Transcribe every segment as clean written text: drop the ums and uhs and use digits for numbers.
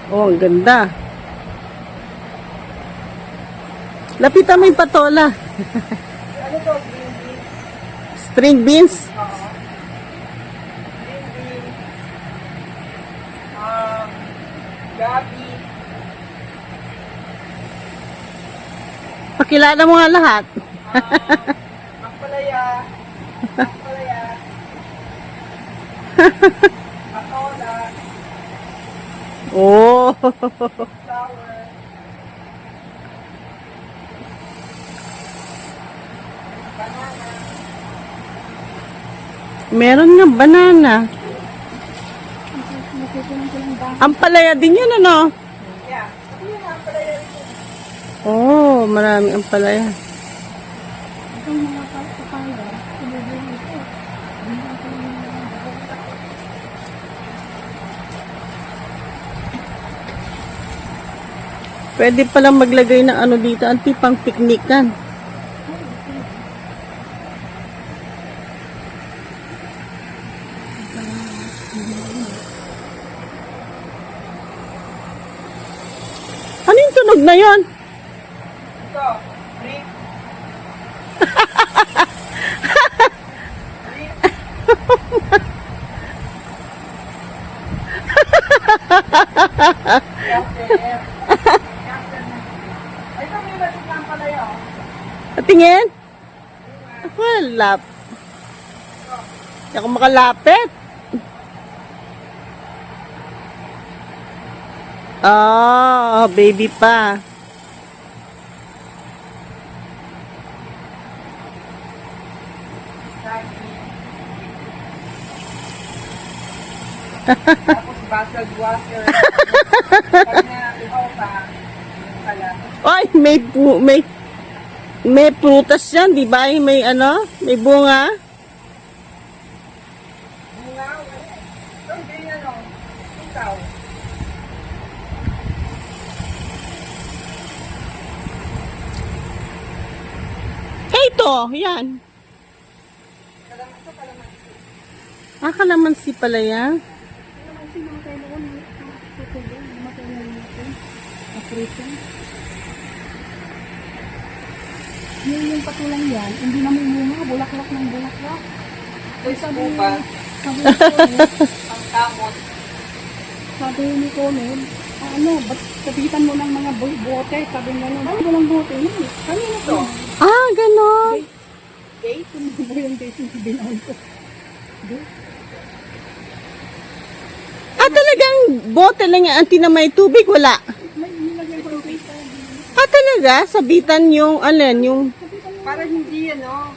Oh, ang ganda. Lapitan mo yung patola. Ano to? Green beans? String beans. Oo. Green beans. Gabi. Pakilala mo nga lahat. Ampalaya. Ampalaya. Patola. Oh. Flour. Banana. Meron nga banana. Ampalaya din yun, ano? Yeah. Ano yung ampalaya rin? Oh, maraming ampalaya. Pwede palang maglagay ng ano dito, anti pang piknikan. Ano yung tunog na yon? Ito. Brick. Ay, ito may matik na ampalaya. Patingin? Wala. Hindi ako makalapit. Oh, baby pa. Tapos bottled water. Pag na-ihaw pa, yung pala. Ay, may prutas yan, di ba? May ano, may bunga. Bunga, wala. Ito, hindi ano. Ikaw. Eh, ito, yan. Ito, kalamansi. Ah, kalamansi pala yan. Yung patulang yan, hindi na may mga bulaklak ng bulaklak. Ito, sabi ba? Sabi ni Conan, Ang kamot. sabi ni Conan, ano, ba't kapitan mo ng mga bote? Sabi nga nun, ano walang bote? Kanina to. Ah, ganon. Date? Ano ba yung date yung binaon ko? Ah, talagang bote lang yan. Anti na may tubig, wala. May nilagyan ko yung face. Ah, talaga? Sabitan yung, alin, yung... Para hindi, ano.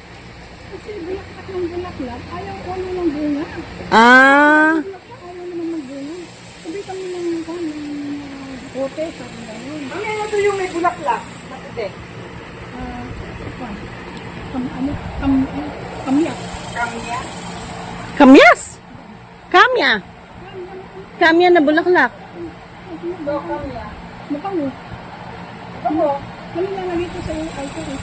Kasi bulaklak ng bulaklak, ayaw ko ano ng bunga. Ah, Bulaklak, ayaw naman ng bunga. Kapitan mo ng bote, sabi nga yun. Ano yan ito yung may bulaklak? Makite. Kamiyak. Kamya. kamyas. Kamya. Kamya na bulaklak. Ito, kamya. Mukhang mo. Ito, Kami nga nalito sa yung alcohol eh.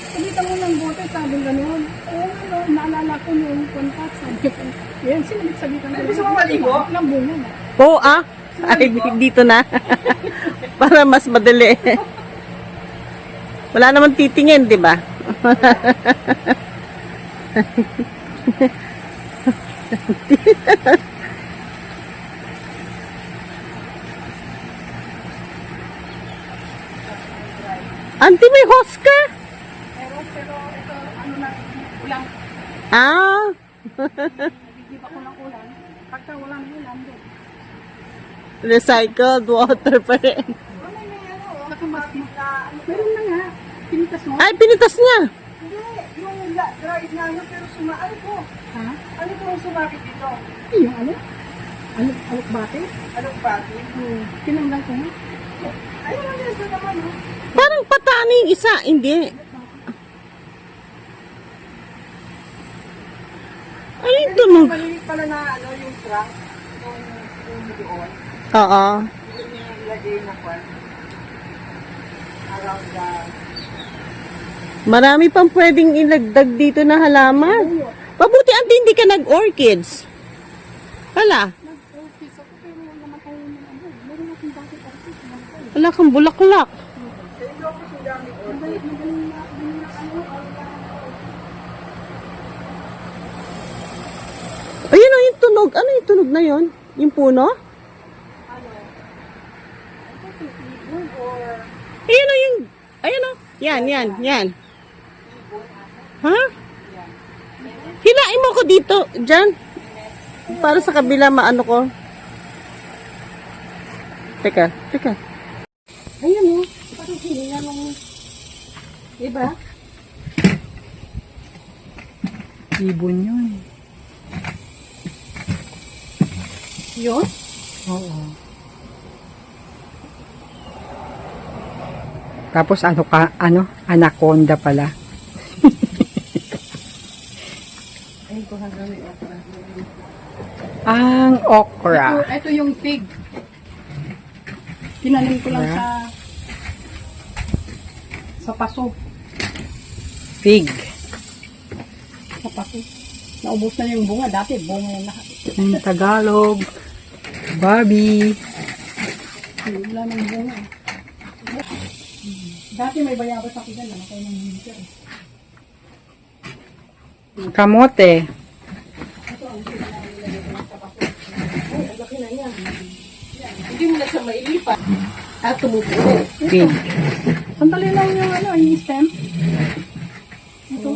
Sabitan mo ng bote, sabi gano'n. Oo, ano, naalala ko yung contact. Sabi ko, yan, sabitan ko. Ay, gusto mo maligo? Lang bunga na. Oo, ah. Ay, dito na. Para mas madali. Wala naman titingin, di ba? Auntie, may hose ka? Pero ito, ano na, ulang. Ah. Hindi pa ko ng ulan. Pagka walang ulan, doon. Recycled water pa rin. Ano may ano, nakamasma na, ano, meron na nga. Pinitas mo? Ay, pinitas niya. hindi. Yung dried na ano, pero ano po? Ha? Ano po ang sumakit dito? Yung ano? Alok bate? Anong pati? Tinanggal ko nga. Ayun lang yan, ito naman, no? Parang patani yung isa. Hindi. Ay, ito mo. Maliit pala na, ano, yung trunk. Yung doon. Oo. Yung nilagay na kwan. Around the... Marami pang pwedeng ilagdag dito na halaman. Pabuti, auntie, hindi ka nag-orchids. Hala. Nag-orchids ako pero Wala kang bulaklak. Ayun o, yung tunog. Ano yung tunog na yon? Yung puno? Ayun o, yung... Ayun o. Yan. Ha? Hilain mo ko dito, dyan. Para sa kabila maano ko. Teka. Ayun o. Parang hininga nung... Diba? Ibon yun. Yun? Oo. Tapos anaconda pala. Ang okra. Ito yung pig. Tinanim ko lang sa paso. Pig. Sa paso. Naubos na yung bunga. Dati bunga yung lahat. Ang Tagalog. Barbie. Wala nang bunga. Dati may bayabas ako dyan. Namatay ng winter. Kamote. Hindi mo na siya mailipat. Tumupo. Pig. Sandali lang yung stem. Ito.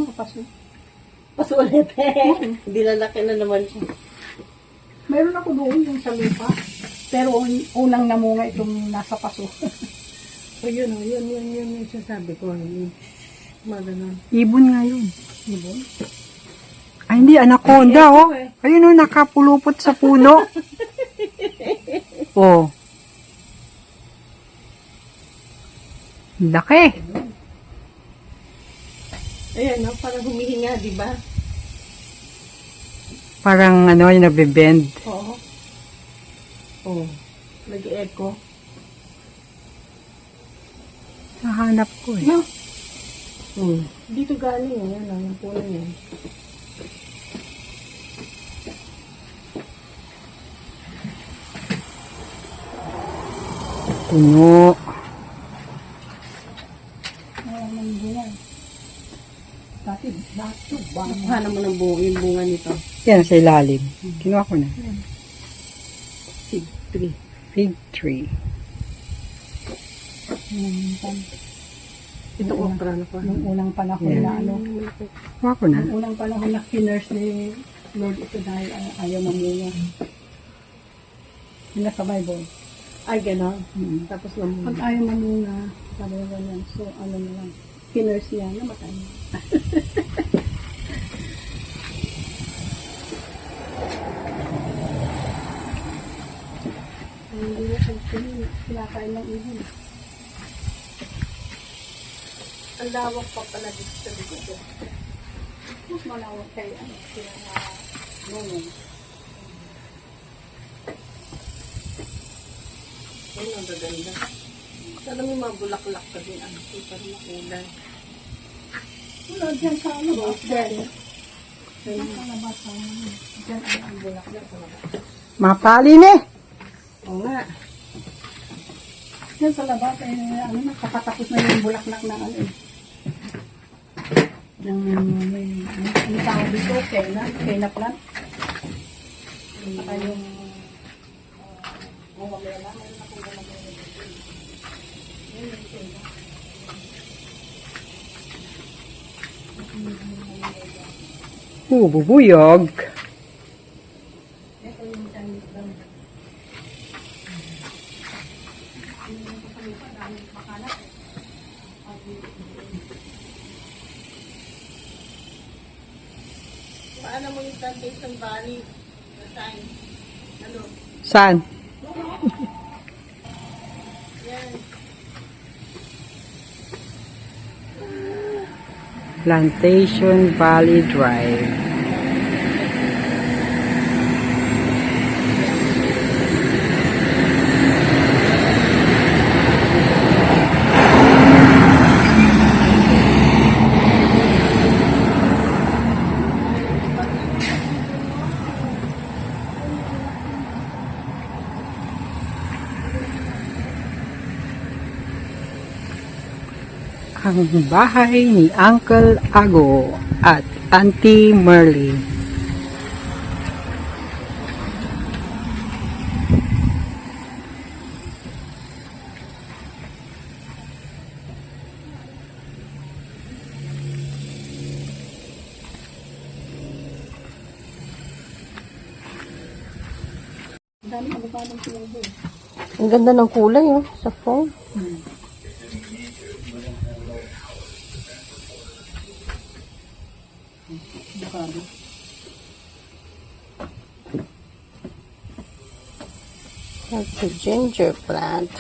Sa paso. Pasulit Hindi lalaki na naman siya. Meron ako doon yung sa lupa. Pero unang namunga itong nasa paso. O yun yung sasabi ko. Maganon. Ibon nga yun. Ibon? Ay, hindi. Anaconda, oh. Ayun, oh. Nakapulupot sa puno. Oh. Laki. Ayan, no? Parang humihinga, di ba? Parang, yung nabibend. Oo. Oh. Nag-echo. Nahanap ko, eh. No. Dito galing, ayan, yung puno yan. Puno. Ang bunga. Dati, bato, Kuhanan mo ng yung bunga nito. Yan, sa ilalim. Kinuha ko na. Fig tree. Fig tree. Ito okra na pa. Nung unang panahon na Kinuha ko na. nung unang panahon na kinurse ni Lord ito dahil ayaw mamunga. Yung nasa Bible. Ay, gano'n. Pag Tapos naman. ayaw mamunga, sabi na ganyan. So, na lang. Kinurse niya, namatay niya. Hindi na kinakain ng ihon. Ang lawak pa pala dito sa likod. Mas malawak kay sila na nunong. Ayun, ang gaganda. Sana may mga bulaklak ka din. Ang super makulay. Wala dyan sa labas. Then, Sa labas. Dyan ay ang bulaklak sa labas. Mapalin, eh. oo nga. Dyan sa labas ay nakakatapos na yung bulaklak na may tawag dito, kena plant. Saka yung gumamela. Mayroon akong gumamela. Yun yung kena. Bubuyog. Ito yung Chinese lang. Paano mo yung Plantation Valley na sign? Ano? Saan? Yan. Plantation Valley Drive. ang bahay ni Uncle Ago at Auntie Merly. Ang ganda ng kulay, oh, sa phone. That's a ginger plant.